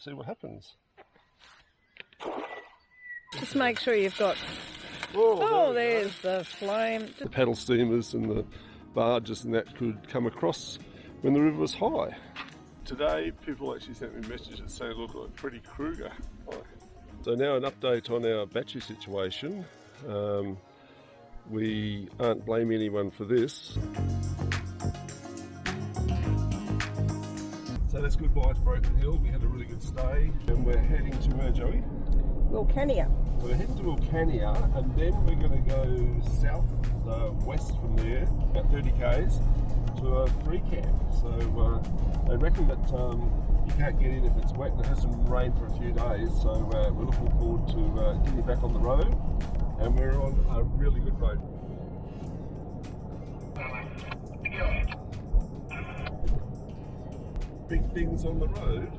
see what happens. Just make sure you've got... Oh, there's the flame. The paddle steamers and the barges and that could come across when the river was high. Today, people actually sent me messages saying, look, like Freddy Krueger. So now an update on our battery situation. We aren't blaming anyone for this. So that's goodbye to Broken Hill. We had a really good stay and we're heading to where, Joey? Wilcannia. We're heading to Wilcannia and then we're going to go south, west from there, about 30 k's, to a free camp. So they reckon that you can't get in if it's wet and it has some rain for a few days. So we're looking forward to getting back on the road, and we're on a really good road. Big things on the road.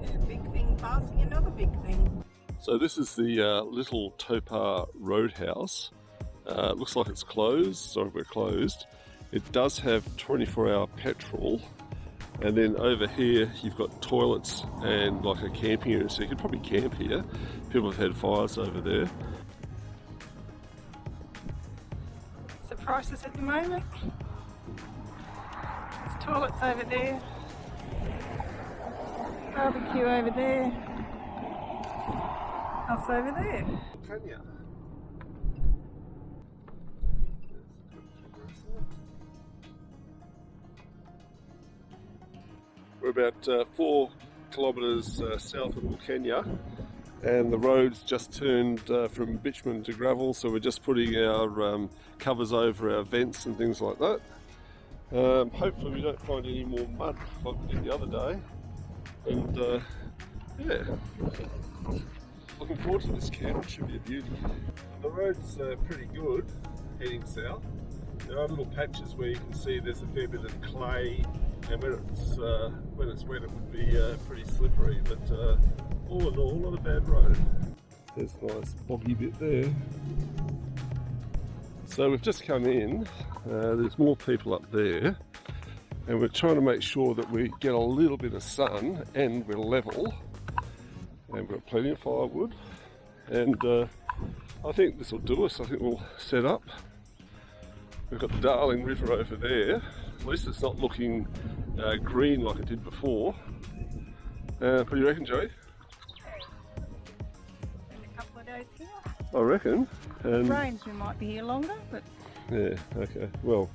Yeah, big thing passing another big thing. So this is the little Topar Roadhouse. Looks like it's closed, so we're closed. It does have 24-hour petrol, and then over here you've got toilets and like a camping area, so you could probably camp here. People have had fires over there. That's the prices at the moment. There's toilets over there, barbecue over there, us over there. Wilcannia. We're about 4 kilometres south of Wilcannia, and the road's just turned from bitumen to gravel, so we're just putting our covers over our vents and things like that. Hopefully we don't find any more mud like we did the other day, and yeah, looking forward to this camp. It should be a beauty. The road's pretty good heading south. There are little patches where you can see there's a fair bit of clay, and when it's wet it would be pretty slippery, but all in all, not a bad road. There's a nice boggy bit there. So we've just come in, there's more people up there, and we're trying to make sure that we get a little bit of sun and we're level, and we've got plenty of firewood, and I think this will do us. I think we'll set up. We've got the Darling River over there. At least it's not looking green like it did before. What do you reckon, Joey? In a couple of days here. I reckon. And Rains, we might be here longer, but yeah, okay. Well,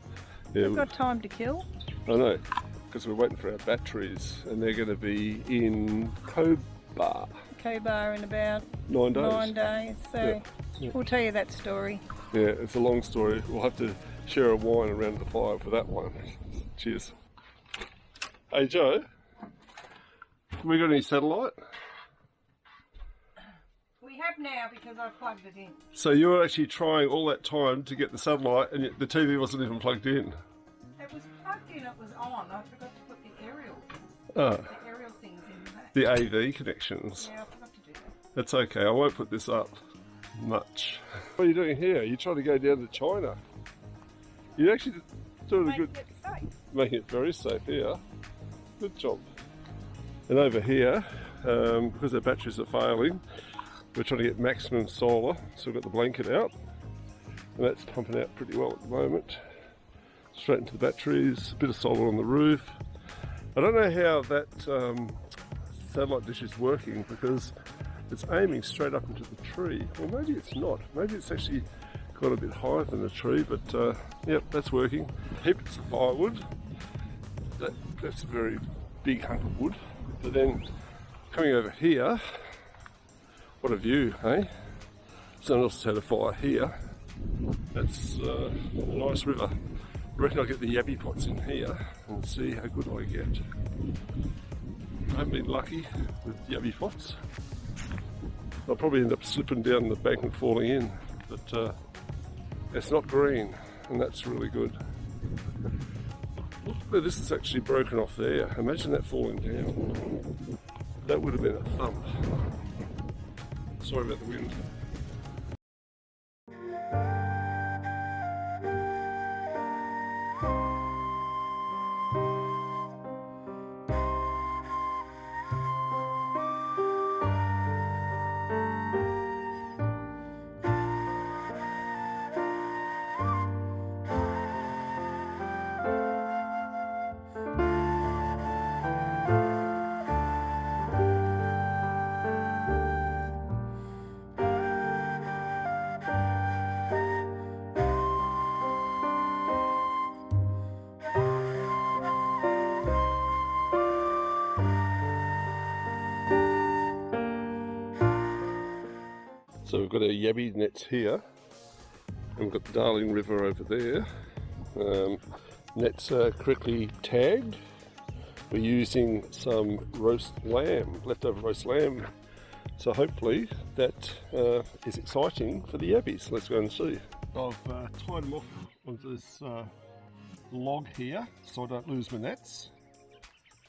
yeah, we've got time to kill. I know, because we're waiting for our batteries, and they're going to be in Cobar In about 9 days. 9 days. So yeah. we'll tell you that story. Yeah, it's a long story. We'll have to share a wine around the fire for that one. Cheers. Hey Joe, have we got any satellite? We have now because I plugged it in. So you were actually trying all that time to get the satellite, and yet the TV wasn't even plugged in? It was plugged in, it was on. I forgot to put the aerial things in there. The AV connections. Yeah, I forgot to do that. That's okay, I won't put this up much. What are you doing here? You're trying to go down to China. You're actually doing a good... Making it safe. Making it very safe here. Good job. And over here, because our batteries are failing, we're trying to get maximum solar, so we've got the blanket out, and that's pumping out pretty well at the moment. Straight into the batteries, a bit of solar on the roof. I don't know how that satellite dish is working, because it's aiming straight up into the tree. Well, maybe it's not. Maybe it's actually got a bit higher than the tree, but yep, that's working. Heaps of firewood. That's a very big hunk of wood. But then coming over here, what a view, eh? Someone else has had a fire here. That's a nice river. I reckon I'll get the Yabby pots in here and see how good I get. I haven't been lucky with Yabby pots. I'll probably end up slipping down the bank and falling in, but it's not green, and that's really good. Look where this is actually broken off there. Imagine that falling down. That would have been a thump. Sorry about the wind. So we've got our Yabby nets here, and we've got the Darling River over there. Nets are correctly tagged. We're using some roast lamb, leftover roast lamb. So hopefully that is exciting for the yabbies. Let's go and see. I've tied them off onto this log here so I don't lose my nets.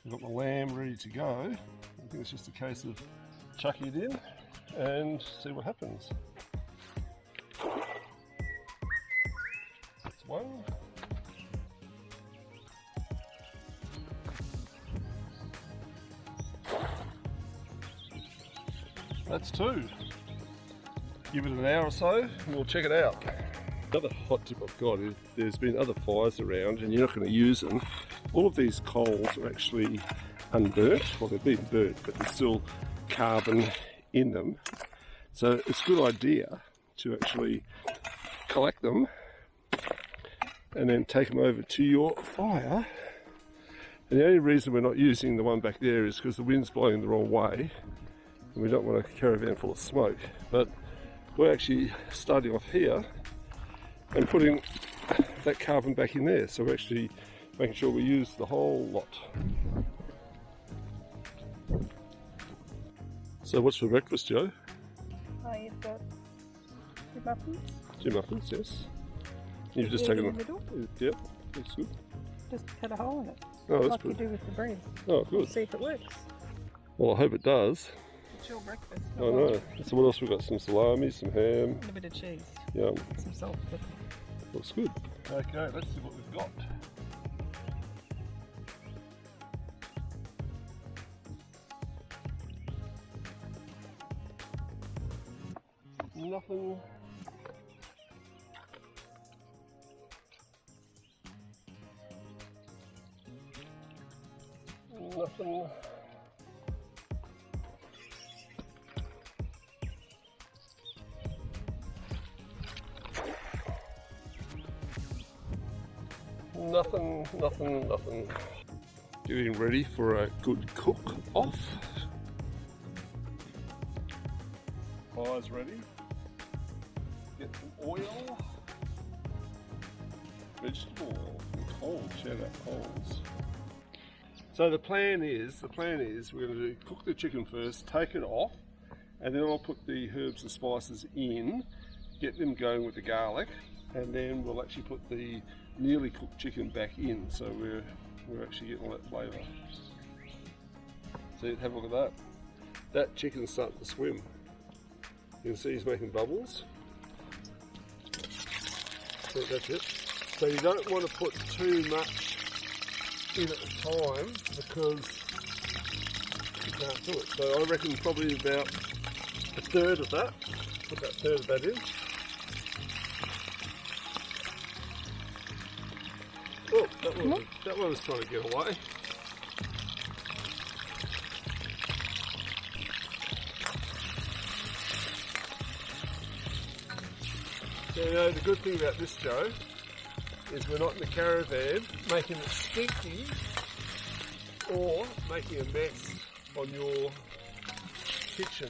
I've got my lamb ready to go. I think it's just a case of chucking it in and see what happens. That's one. That's two. Give it an hour or so and we'll check it out. Another hot tip I've got is there's been other fires around and you're not going to use them. All of these coals are actually unburnt. Well, they've been burnt, but there's still carbon in them. So it's a good idea to actually collect them and then take them over to your fire. And the only reason we're not using the one back there is because the wind's blowing the wrong way. And we don't want a caravan full of smoke, but we're actually starting off here and putting that carbon back in there. So we're actually making sure we use the whole lot. So what's for breakfast, Joe? Oh, you've got 2 muffins. 2 muffins, yes. You've just taken in the middle. Yep, that's good. Just cut a hole in it. Oh, that's like good. you do with the bread. Oh, good. See if it works. Well, I hope it does. It's your breakfast. I know. So what else we've got? Some salami, some ham. And a bit of cheese. Yum. Some salt. Looks good. Okay, let's see what we've got. Nothing. Nothing. Nothing. Getting ready for a good cook off. Fire's ready. Get some oil. Vegetable oil. Coals, shout out coals. So the plan is we're going to cook the chicken first, take it off, and then I'll put the herbs and spices in, get them going with the garlic, and then we'll actually put the nearly cooked chicken back in, so we're actually getting all that flavour. See, have a look at that. That chicken's starting to swim. You can see he's making bubbles. So that's it. So you don't want to put too much in at the time because you can't do it. So I reckon probably about a third of that. Put that third of that in. Oh, that one was trying to get away. So you know, the good thing about this, Joe, is we're not in the caravan making it stinky or making a mess on your kitchen.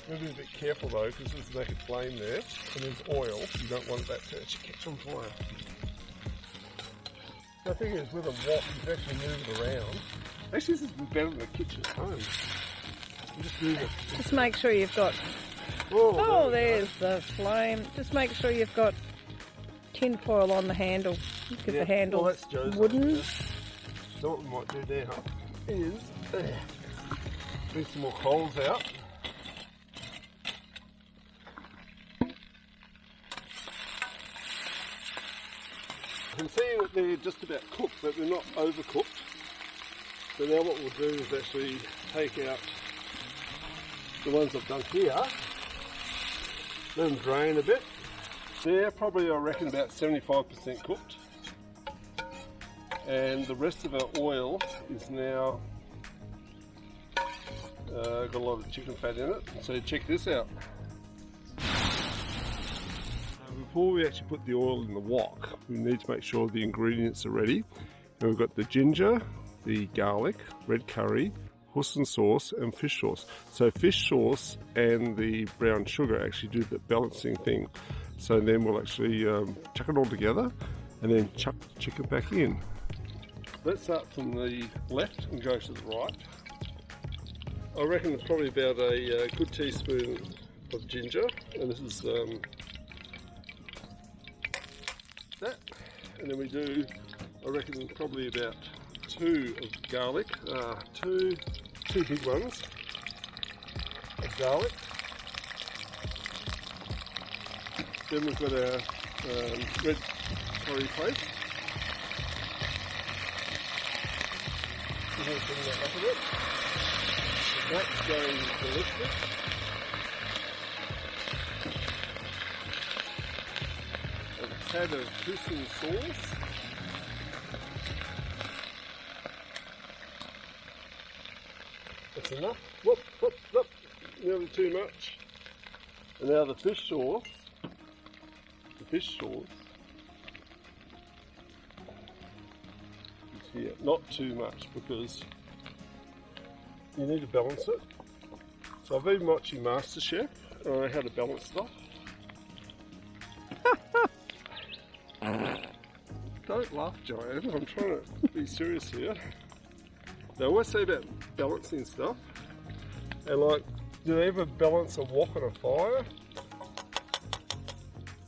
We're going to be a bit careful though, because there's like a flame there and there's oil. You don't want that to actually catch on fire. The thing is, with a wok, you can actually move it around. Actually, this is better than the kitchen at home. You just move it. Just make sure you've got... Oh, there's the flame. Just make sure you've got tin foil on the handle, because the handle's wooden. So what we might do now is bring some more coals out. I'm seeing that they're just about cooked, but they're not overcooked. So now what we'll do is actually take out the ones I've done here, let them drain a bit. They're probably, I reckon, about 75% cooked. And the rest of our oil is now got a lot of chicken fat in it. So check this out. Before we actually put the oil in the wok, we need to make sure the ingredients are ready. And we've got the ginger, the garlic, red curry, Worcester sauce and fish sauce. So fish sauce and the brown sugar actually do the balancing thing. So then we'll actually chuck it all together and then chuck the chicken back in. Let's start from the left and go to the right. I reckon it's probably about a good teaspoon of ginger, and this is that. And then we do, I reckon, probably about 2 of garlic, two big ones of garlic. Then we've got our red curry paste. Bring that up a bit. That's going ballistic. A tad of Worcester sauce. That's enough. Whoop, whoop, whoop. Nearly too much. And now the fish sauce. The fish sauce is here. Not too much because you need to balance it. So I've been watching MasterChef and I know how to balance stuff. Don't laugh, Joanne. I'm trying to be serious here. They always say about balancing stuff. And like, do they ever balance a wok on a fire?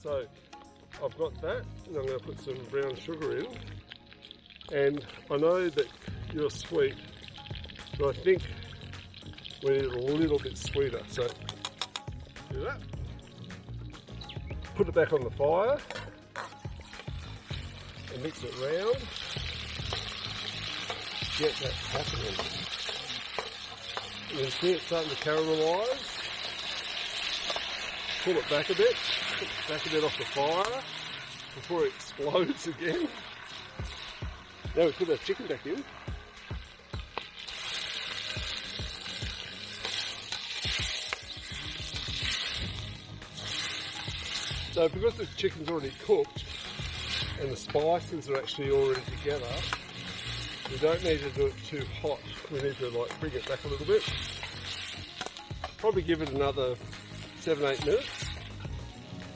So I've got that, and I'm going to put some brown sugar in. And I know that you're sweet, but I think we need it a little bit sweeter. So do that. Put it back on the fire and mix it round. Get that happening. You can see it starting to caramelise. Pull it back a bit. Put it back a bit off the fire before it explodes again. Now we put our chicken back in. So because the chicken's already cooked and the spices are actually already together, we don't need to do it too hot. We need to like bring it back a little bit. Probably give it another 7-8 minutes.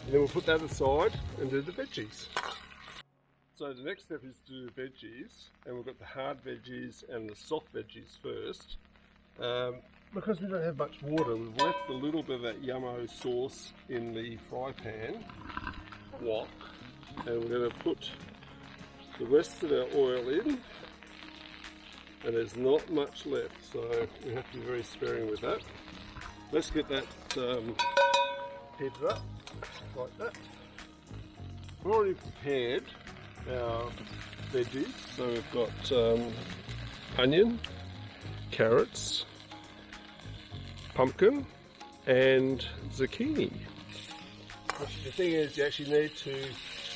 And then we'll put that aside and do the veggies. So the next step is to do the veggies, and we've got the hard veggies and the soft veggies first. Because we don't have much water, we've left a little bit of that yummo sauce in the fry pan wok, and we're going to put the rest of our oil in, and there's not much left, so we have to be very sparing with that. Let's get that heated up like that. We've already prepared our veggies, so we've got onion, carrots, pumpkin and zucchini. The thing is, you actually need to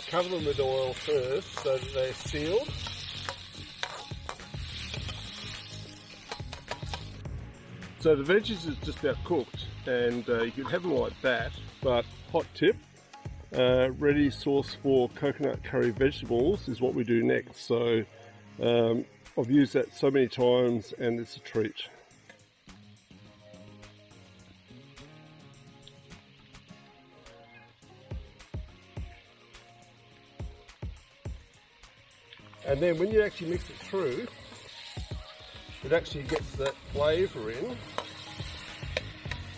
cover them with oil first so that they're sealed. So the veggies is just about cooked, and you can have them like that, but hot tip, ready sauce for coconut curry vegetables is what we do next. So I've used that so many times and it's a treat. And then when you actually mix it through, it actually gets that flavour in, and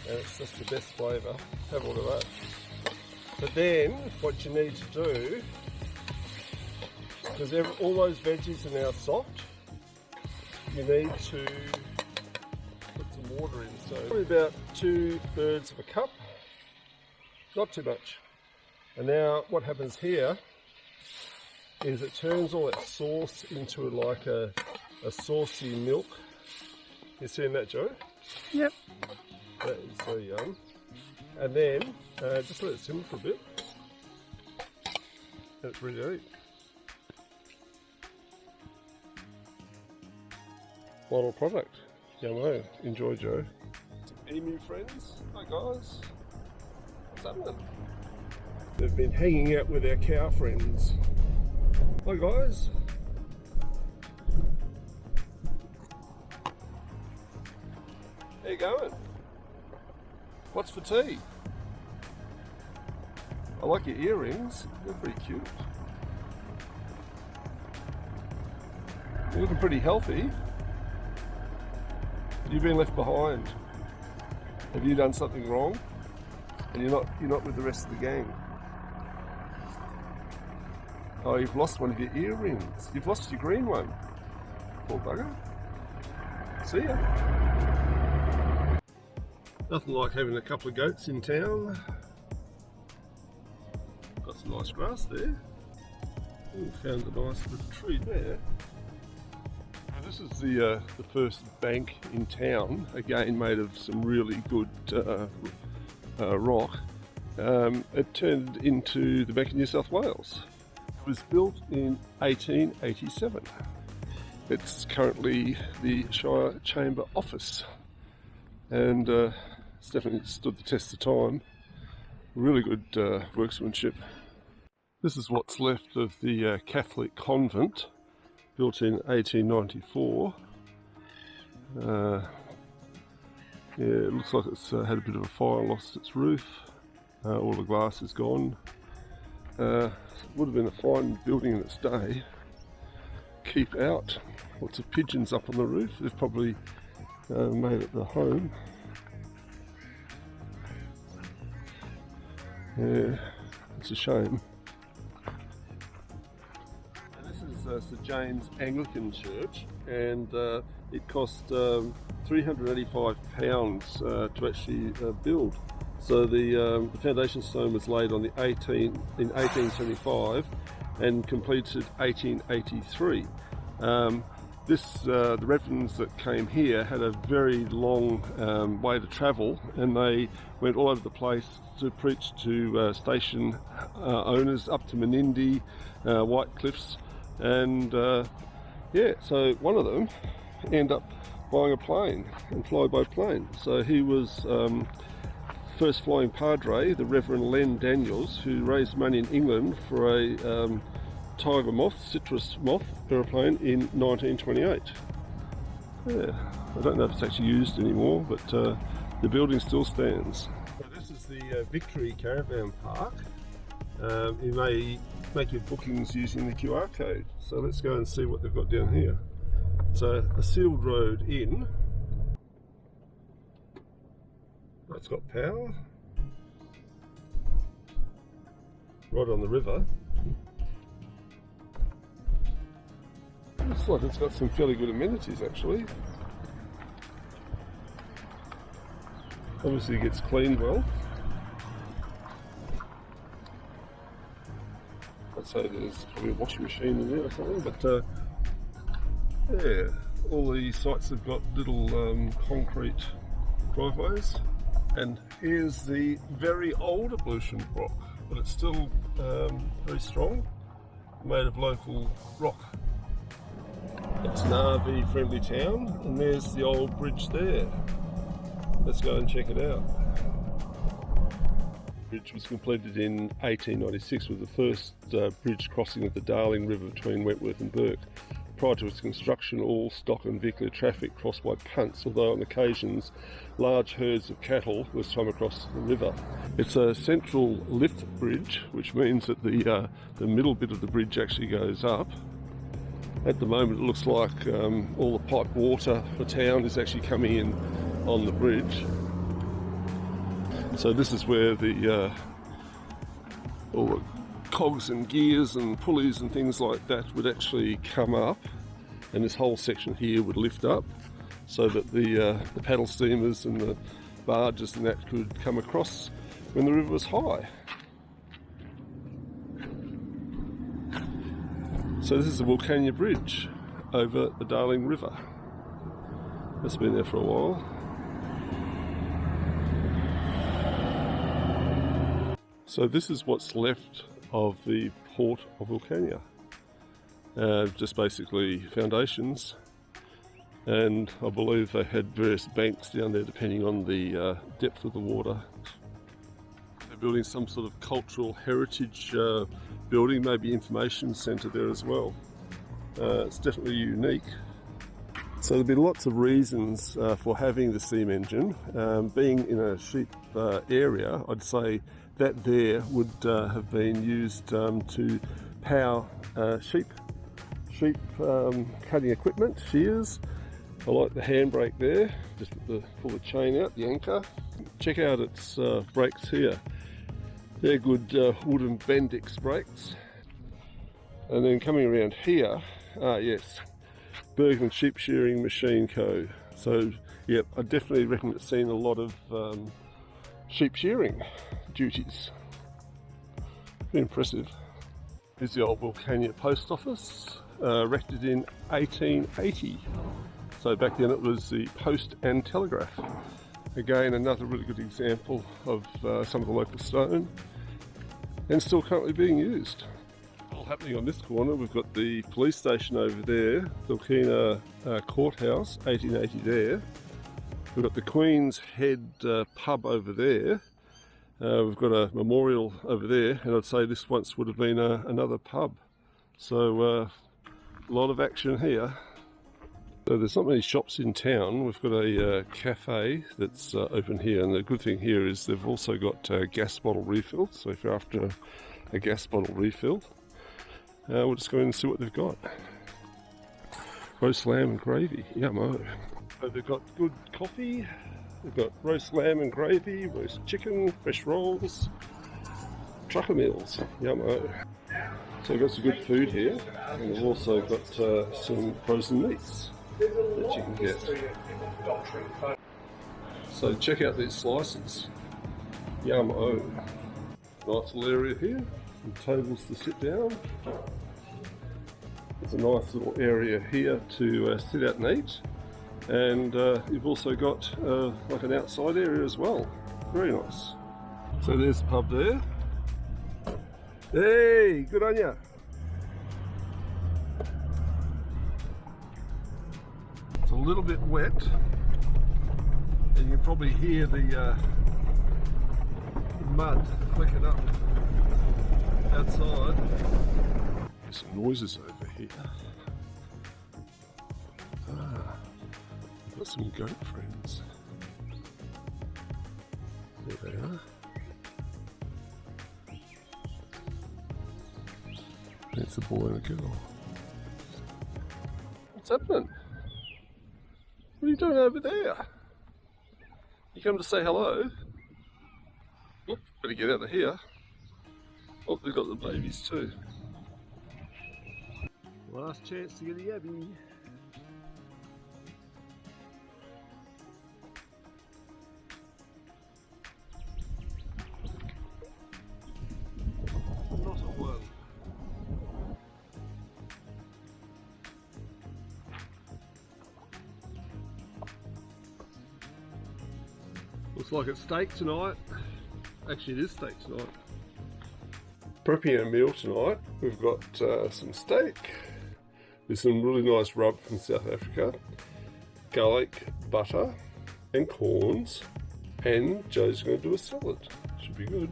it's just the best flavour. Have a look at that. But then what you need to do, because all those veggies are now soft, you need to put some water in. So probably about 2/3 of a cup, not too much. And now what happens here is it turns all that sauce into like a saucy milk. You seen that, Joe? Yep. That is so yum. And then just let it simmer for a bit. And it's ready to eat. Final product. Yummo. Enjoy, Joe. Any new friends? Hi guys. What's happening? They've been hanging out with our cow friends. Hi guys. How you going? What's for tea? I like your earrings, they're pretty cute. You're looking pretty healthy. You've been left behind. Have you done something wrong? And you're not with the rest of the gang. Oh, you've lost one of your earrings. You've lost your green one. Poor bugger. See ya. Nothing like having a couple of goats in town. Got some nice grass there. Ooh, found a nice little tree there. Now this is the first bank in town, again made of some really good rock. It turned into the Bank of New South Wales. It was built in 1887. It's currently the Shire Chamber Office, and it's definitely stood the test of time. Really good workmanship. This is what's left of the Catholic convent, built in 1894. Yeah, it looks like it's had a bit of a fire, lost its roof. All the glass is gone. It would have been a fine building in its day. Keep out. Lots of pigeons up on the roof. They've probably made it the home. Yeah, it's a shame. And this is St James Anglican Church, and it cost £385 to actually build. So the foundation stone was laid on in 1875 and completed 1883. The reverends that came here had a very long way to travel, and they went all over the place to preach to station owners up to Menindee, White Cliffs, and yeah, so one of them ended up buying a plane and fly by plane. So he was first flying padre, the Reverend Len Daniels, who raised money in England for a tiger moth, citrus moth aeroplane in 1928. Yeah, I don't know if it's actually used anymore, but the building still stands. So this is the Victory Caravan Park. You may make your bookings using the QR code. So let's go and see what they've got down here. So a sealed road in. It's got power. Right on the river. Looks like it's got some fairly good amenities actually. Obviously it gets cleaned well. I'd say there's probably a washing machine in there or something, but yeah, all the sites have got little concrete driveways. And here's the very old ablution rock, but it's still very strong, made of local rock. It's an RV friendly town, and there's the old bridge there. Let's go and check it out. The bridge was completed in 1896 with the first bridge crossing of the Darling River between Wentworth and Burke. Prior to its construction, all stock and vehicular traffic crossed by punts, although on occasions large herds of cattle were swum across the river. It's a central lift bridge, which means that the middle bit of the bridge actually goes up. At the moment it looks like all the pipe water for town is actually coming in on the bridge. So this is where all the cogs and gears and pulleys and things like that would actually come up, and this whole section here would lift up so that the paddle steamers and the barges and that could come across when the river was high. So this is the Wilcannia Bridge over the Darling River. It's been there for a while. So this is what's left of the port of Wilcannia. Just basically foundations, and I believe they had various banks down there depending on the depth of the water. They're building some sort of cultural heritage building, maybe information centre there as well. It's definitely unique. So there'll be lots of reasons for having the steam engine. Being in a sheep area, I'd say that there would have been used to power sheep cutting equipment, shears. I like the handbrake there, just pull the chain out, the anchor. Check out its brakes here. They're good wooden Bendix brakes. And then coming around here, yes, Bergman Sheep Shearing Machine Co. So, yep, I definitely reckon it's seen a lot of sheep shearing duties. Pretty impressive. Here's the old Wilcannia post office, erected in 1880. So back then it was the Post and Telegraph. Again, another really good example of some of the local stone, and still currently being used. All happening on this corner, we've got the police station over there, Wilcannia Courthouse, 1880 there. We've got the Queen's Head pub over there. We've got a memorial over there, and I'd say this once would have been another pub. So a lot of action here. So there's not many shops in town. We've got a cafe that's open here, and the good thing here is they've also got gas bottle refills. So if you're after a gas bottle refill, we'll just go in and see what they've got. Roast lamb and gravy, yummo. So they've got good coffee. They've got roast lamb and gravy, roast chicken, fresh rolls, trucker meals, yummo. So we've got some good food here, and we've also got some frozen meats that you can get. So check out these slices, yummo. Nice little area here, and tables to sit down. There's a nice little area here to sit out and eat. And you've also got like an outside area as well. Very nice. So there's the pub there. Hey, good on ya. It's a little bit wet, and you can probably hear the mud clicking up outside. There's some noises over here. Got some goat friends. There they are. That's a boy and a girl. What's happening? What are you doing over there? You come to say hello? Oh, better get out of here. Oh, they've got the babies too. Last chance to get a Yabby. Not a one. Looks like it's steak tonight. Actually, it is steak tonight. Prepping our meal tonight, we've got some steak with some really nice rub from South Africa, garlic, butter and corns, and Joe's going to do a salad. Should be good.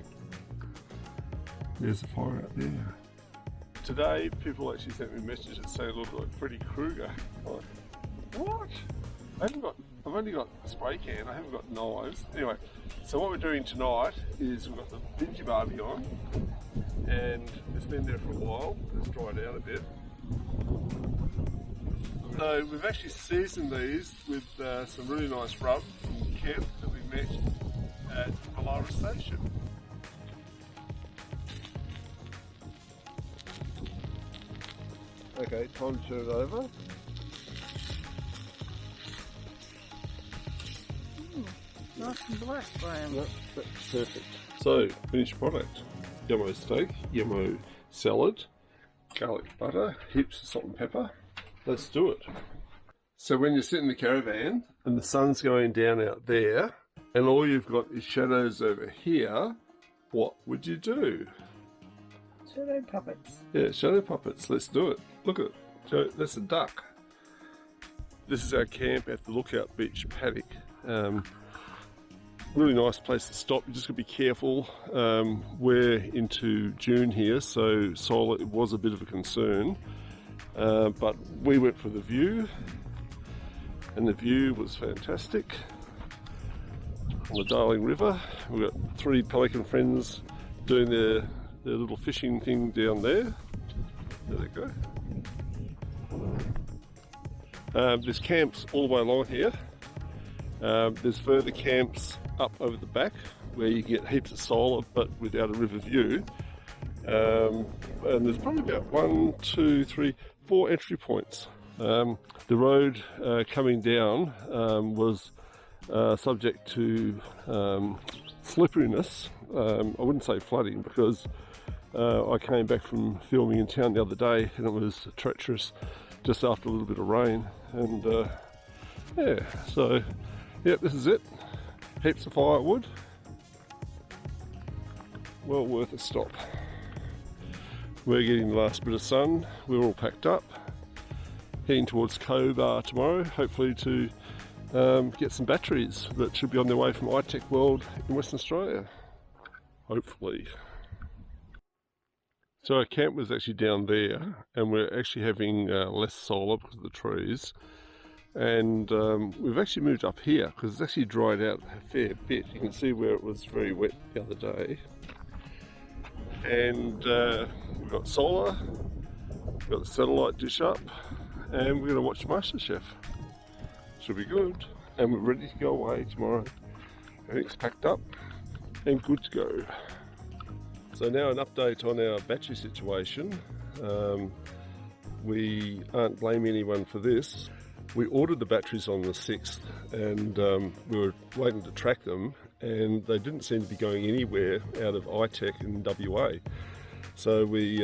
There's the fire out there. Today, people actually sent me messages saying I look like Freddy Krueger. Like, what? I've only got a spray can, I haven't got knives. Anyway, so what we're doing tonight is we've got the Vinci barbie on, and it's been there for a while. It's dried out a bit. So we've actually seasoned these with some really nice rub from Kev that we met at Polaris Station. Okay, time to turn it over. Nice and black, Graham. Yep, that's perfect. So, finished product. Yummo steak, yummo salad, garlic butter, heaps of salt and pepper. Let's do it. So when you sit in the caravan and the sun's going down out there and all you've got is shadows over here, what would you do? Shadow puppets. Yeah, shadow puppets. Let's do it. Look at it. That's a duck. This is our camp at the Lookout Beach paddock. Really nice place to stop. You just got to be careful. We're into June here, so solar was a bit of a concern. But we went for the view. and the view was fantastic on the Darling River. We've got 3 Pelican friends doing their little fishing thing down there. There they go. There's camps all the way along here. There's further camps up over the back where you get heaps of solar but without a river view. And there's probably about 1, 2, 3, 4 entry points. The road coming down was subject to slipperiness. I wouldn't say flooding, because I came back from filming in town the other day and it was treacherous just after a little bit of rain. And yeah, so yeah, this is it. Heaps of firewood. Well worth a stop. We're getting the last bit of sun. We're all packed up, heading towards Cobar tomorrow, hopefully to get some batteries that should be on their way from iTech World in Western Australia. Hopefully. So our camp was actually down there, and we're actually having less solar because of the trees. And we've actually moved up here because it's actually dried out a fair bit. You can see where it was very wet the other day. And we've got solar, we've got the satellite dish up, and we're going to watch MasterChef. Should be good. And we're ready to go away tomorrow. Everything's packed up and good to go. So now an update on our battery situation. We aren't blaming anyone for this. We ordered the batteries on the 6th, and we were waiting to track them, and they didn't seem to be going anywhere out of iTech in WA. So we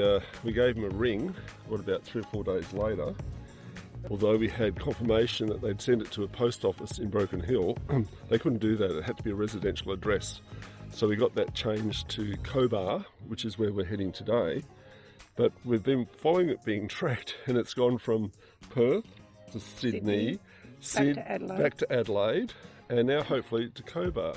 gave them a ring, about 3 or 4 days later. Although we had confirmation that they'd send it to a post office in Broken Hill, they couldn't do that. It had to be a residential address. So we got that changed to Cobar, which is where we're heading today. But we've been following it being tracked, and it's gone from Perth to Sydney, back to Adelaide, and now hopefully to Cobar,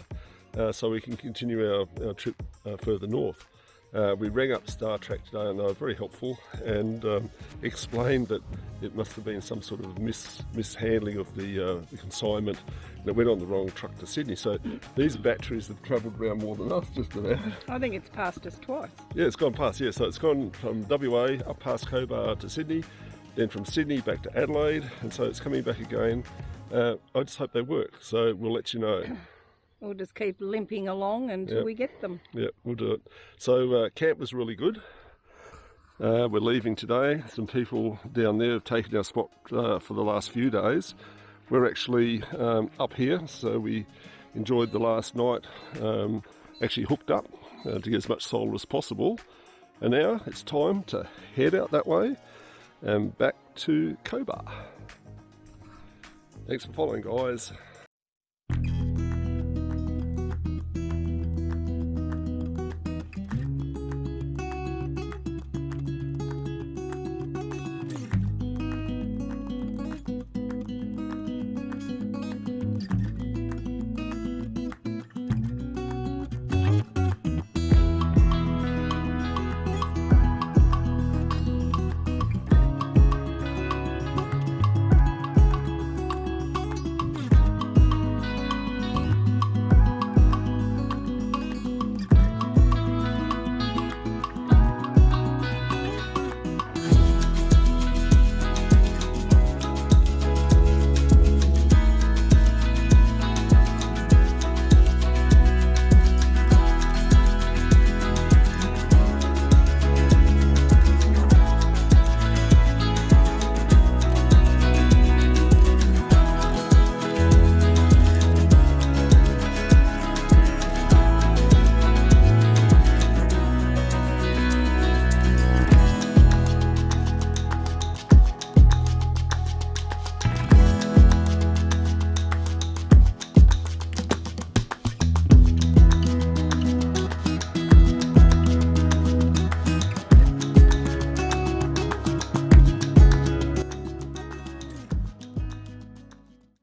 so we can continue our trip further north. We rang up Star Trek today, and they were very helpful, and explained that it must have been some sort of mishandling of the consignment, and it went on the wrong truck to Sydney. So these batteries have travelled around more than us, just about. I think it's passed us twice. Yeah, it's gone past, yeah. So it's gone from WA up past Cobar to Sydney, then from Sydney back to Adelaide, and so it's coming back again. I just hope they work, so we'll let you know. We'll just keep limping along until we get them. Yeah, we'll do it. So camp was really good. We're leaving today. Some people down there have taken our spot for the last few days. We're actually up here, so we enjoyed the last night, actually hooked up to get as much solar as possible. And now it's time to head out that way and back to Cobar. Thanks for following, guys.